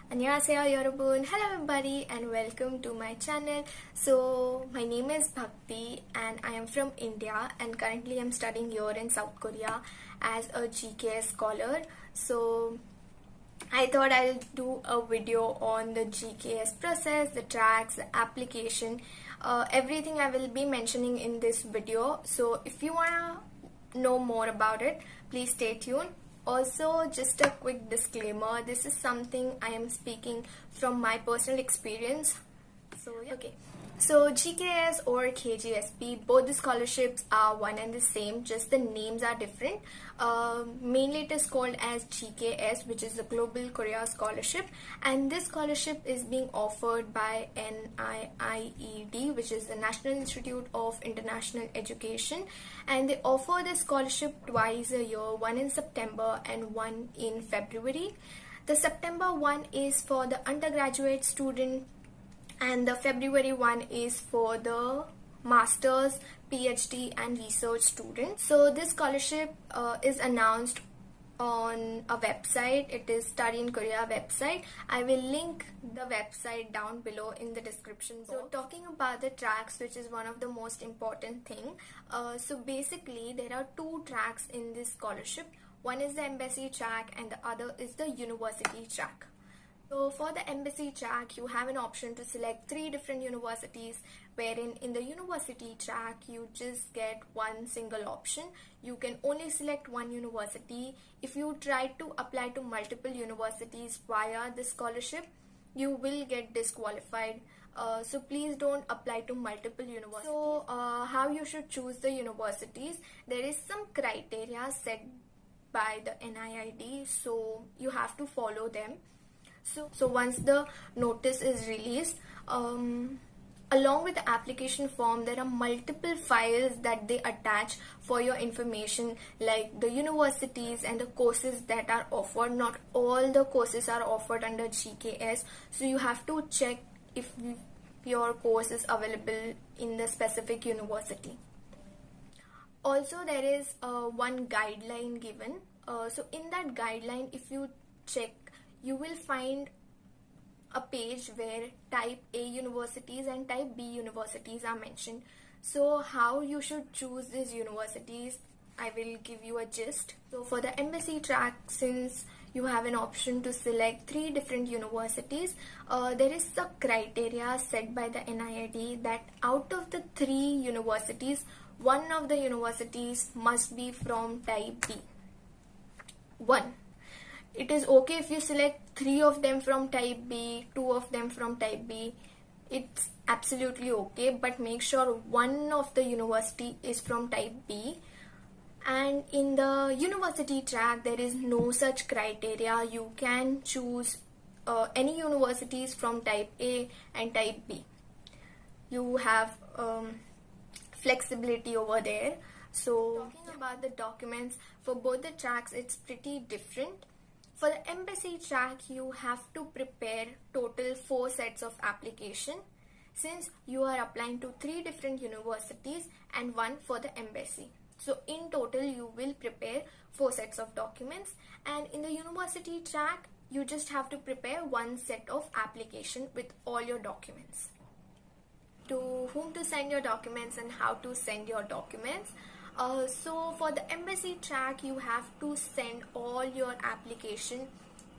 안녕하세요 여러분. Hello everybody and welcome to my channel. So my name is Bhakti and I am from India and currently I'm studying here in South Korea as a GKS scholar. So I thought I'll do a video on the GKS process, the tracks, the application, everything I will be mentioning in this video. So if you wanna know more about it, please stay tuned. Also, just a quick disclaimer, this is something I am speaking from my personal experience. So yeah. Okay. So GKS or KGSP, both the scholarships are one and the same, just the names are different. Mainly it is called as GKS, which is the Global Korea Scholarship, and this scholarship is being offered by NIIED, which is the National Institute of International Education, and they offer the scholarship twice a year, one in September and one in February. The September one is for the undergraduate student and the February one is for the master's, PhD and research students. So this scholarship is announced on a website. It is Study in Korea website. I will link the website down below in the description box. So talking about the tracks, which is one of the most important thing. So basically there are two tracks in this scholarship. One is the embassy track and the other is the university track. So for the embassy track, you have an option to select 3 different universities, wherein in the university track, you just get one single option. You can only select one university. If you try to apply to multiple universities via the scholarship, you will get disqualified. So please don't apply to multiple universities. So how you should choose the universities? There is some criteria set by the NIID, so you have to follow them. So once the notice is released, along with the application form, there are multiple files that they attach for your information, like the universities and the courses that are offered. Not all the courses are offered under GKS, so you have to check if your course is available in the specific university. Also, there is one guideline given. So in that guideline, if you check, you will find a page where type A universities and type B universities are mentioned. So how you should choose these universities, I will give you a gist. So for the embassy track, since you have an option to select 3 different universities, there is a criteria set by the NIIT that out of the 3 universities, one of the universities must be from type B. 1. It is okay if you select 3 of them from type B, 2 of them from type B. It's absolutely okay, but make sure one of the university is from type B. And in the university track, there is no such criteria. You can choose any universities from type A and type B. You have flexibility over there. So talking about the documents, for both the tracks, it's pretty different. For the embassy track, you have to prepare total 4 sets of application, since you are applying to 3 different universities and 1 for the embassy. So in total, you will prepare 4 sets of documents, and in the university track, you just have to prepare 1 set of application with all your documents. To whom to send your documents and how to send your documents. So for the embassy track, you have to send all your application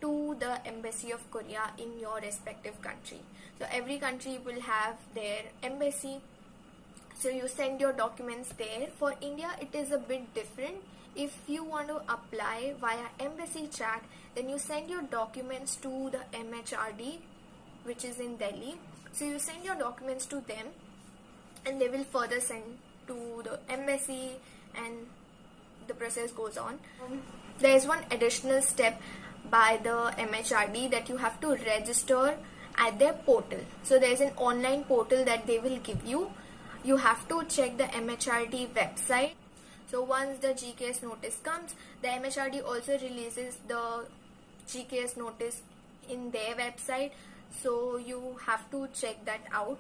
to the Embassy of Korea in your respective country. So every country will have their embassy, so you send your documents there. For India, it is a bit different. If you want to apply via embassy track, then you send your documents to the MHRD, which is in Delhi. So you send your documents to them and they will further send to the embassy, and the process goes on. There is one additional step by the MHRD, that you have to register at their portal. So there is an online portal that they will give you. You have to check the MHRD website. So once the GKS notice comes, the MHRD also releases the GKS notice in their website. So you have to check that out.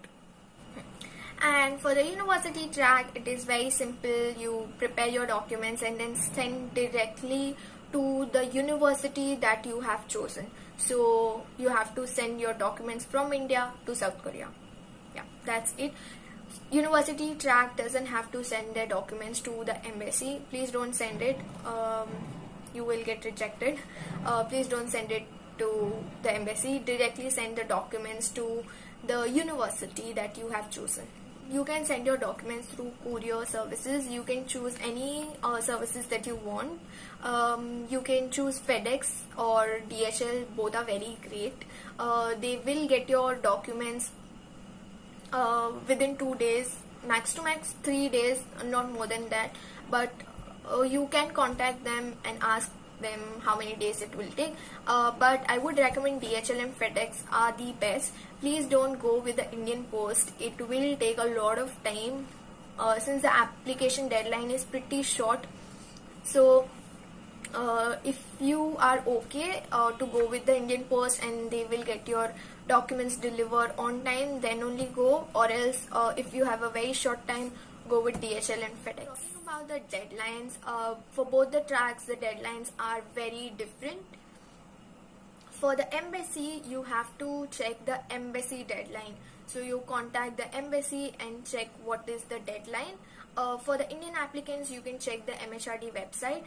And for the university track, it is very simple. You prepare your documents and then send directly to the university that you have chosen. So you have to send your documents from India to South Korea. Yeah, that's it. University track doesn't have to send their documents to the embassy. Please don't send it. You will get rejected. Please don't send it to the embassy. Directly send the documents to the university that you have chosen. You can send your documents through courier services. You can choose any services that you want. You can choose FedEx or DHL. Both are very great. They will get your documents within 2 days, max to max 3 days, not more than that. But you can contact them and ask them how many days it will take. But I would recommend DHL and FedEx are the best. Please don't go with the Indian Post. It will take a lot of time since the application deadline is pretty short. So if you are okay to go with the Indian Post and they will get your documents delivered on time, then only go. Or else if you have a very short time, go with DHL and FedEx. Talking about the deadlines, for both the tracks the deadlines are very different. For the embassy, you have to check the embassy deadline. So you contact the embassy and check what is the deadline. For the Indian applicants, you can check the MHRD website.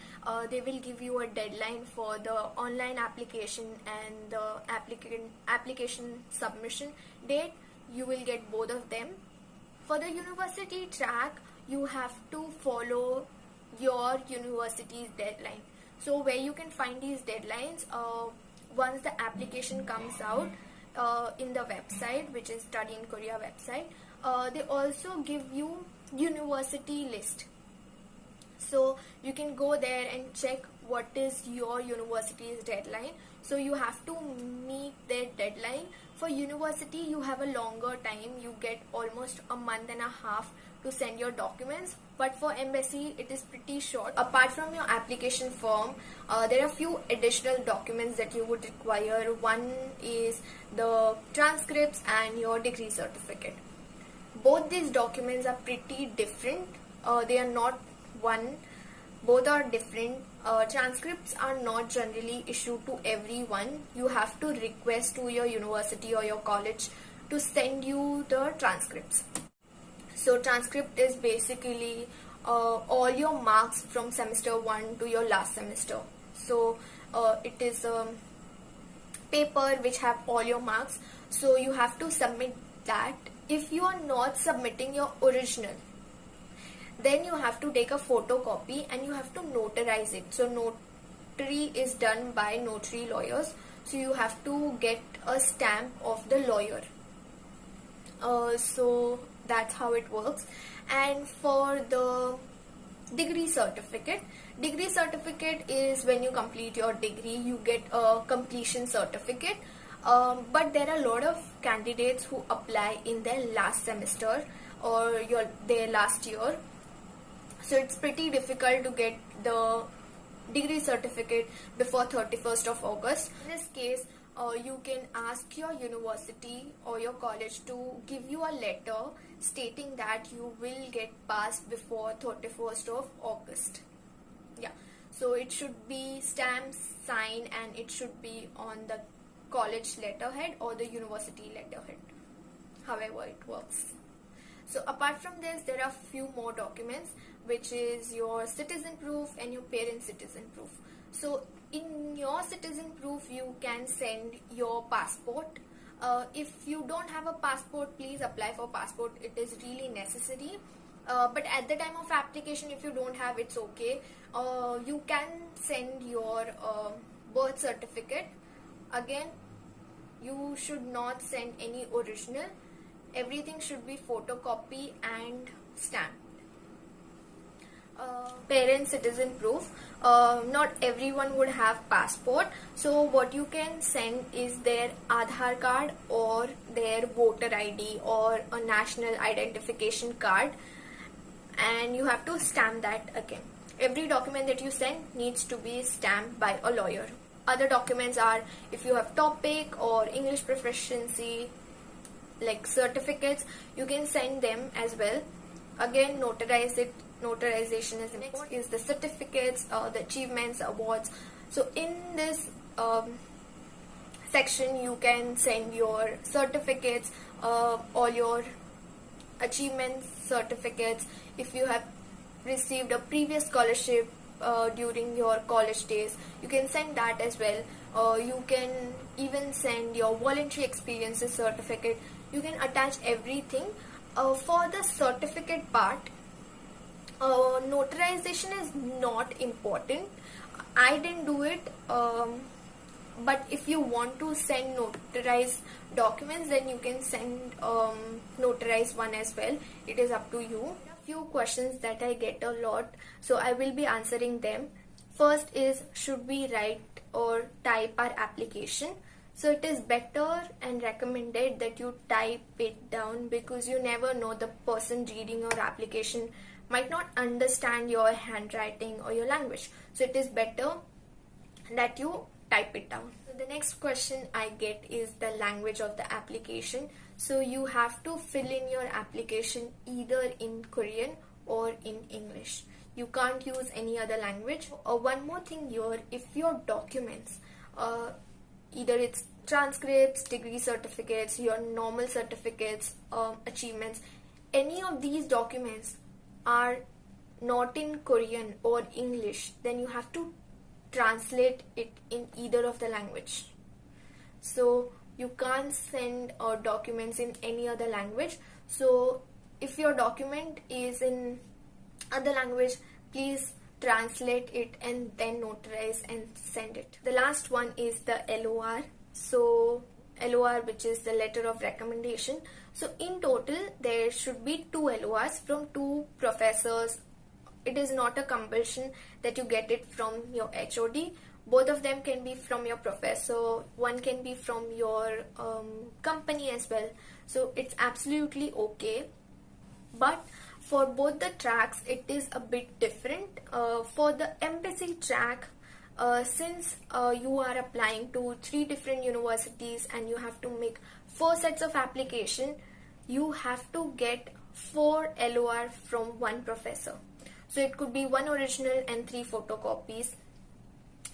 They will give you a deadline for the online application and the application submission date. You will get both of them. For the university track, you have to follow your university's deadline. So where you can find these deadlines, once the application comes out in the website, which is Study in Korea website, they also give you university list. So you can go there and check what is your university's deadline. So you have to meet their deadline. For university, you have a longer time. You get almost a month and a half to send your documents. But for embassy, it is pretty short. Apart from your application form, there are few additional documents that you would require. One is the transcripts and your degree certificate. Both these documents are pretty different. They are not one. Both are different. Transcripts are not generally issued to everyone. You have to request to your university or your college to send you the transcripts. So transcript is basically all your marks from semester 1 to your last semester. So it is a paper which have all your marks. So you have to submit that. If you are not submitting your original, then you have to take a photocopy and you have to notarize it. So notary is done by notary lawyers. So you have to get a stamp of the lawyer. So that's how it works. And for the degree certificate is when you complete your degree, you get a completion certificate. But there are a lot of candidates who apply in their last semester or their last year. So it's pretty difficult to get the degree certificate before 31st of August. In this case, you can ask your university or your college to give you a letter stating that you will get passed before 31st of August. Yeah, so it should be stamped, signed, and it should be on the college letterhead or the university letterhead, however it works. So apart from this, there are few more documents, which is your citizen proof and your parent citizen proof. So in your citizen proof, you can send your passport. If you don't have a passport, please apply for passport. It is really necessary. But at the time of application, if you don't have, it's okay. You can send your birth certificate. Again, you should not send any original. Everything should be photocopy and stamped. Parent citizen proof. Not everyone would have passport. So what you can send is their Aadhaar card or their voter ID or a national identification card. And you have to stamp that again. Every document that you send needs to be stamped by a lawyer. Other documents are if you have topic or English proficiency, like certificates, you can send them as well. Again, notarize it. Notarization is important. Next is the certificates, the achievements, awards. So in this section you can send your certificates, all your achievements certificates. If you have received a previous scholarship during your college days, you can send that as well. You can even send your voluntary experiences certificate. You can attach everything. For the certificate part, notarization is not important. I didn't do it, but if you want to send notarized documents, then you can send notarized one as well. It is up to you. A few questions that I get a lot, so I will be answering them. First is, should we write or type our application? So it is better and recommended that you type it down, because you never know, the person reading your application might not understand your handwriting or your language. So it is better that you type it down. So the next question I get is the language of the application. So you have to fill in your application either in Korean or in English. You can't use any other language. One more thing here, if your documents, either it's transcripts, degree certificates, your normal certificates, achievements, any of these documents are not in Korean or English, then you have to translate it in either of the language. So you can't send documents in any other language. So if your document is in other language, please translate it and then notarize and send it. The last one is the LOR. So LOR, which is the letter of recommendation. So in total there should be 2 LORs from 2 professors. It is not a compulsion that you get it from your HOD. Both of them can be from your professor. One can be from your company as well. So it's absolutely okay. But for both the tracks, it is a bit different. For the embassy track, since you are applying to 3 different universities and you have to make 4 sets of application, you have to get 4 LOR from one professor. So it could be 1 original and 3 photocopies.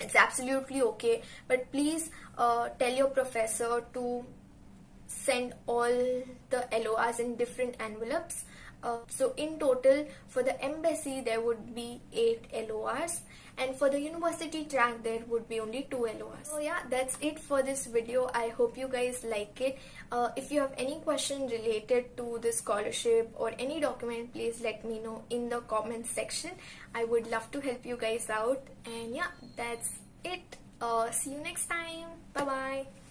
It's absolutely okay, but please tell your professor to send all the LORs in different envelopes. So in total for the embassy there would be 8 LORs, and for the university track there would be only 2 LORs. So yeah, that's it for this video. I hope you guys like it. If you have any question related to this scholarship or any document, please let me know in the comment section. I would love to help you guys out. And yeah, that's it. See you next time. Bye bye.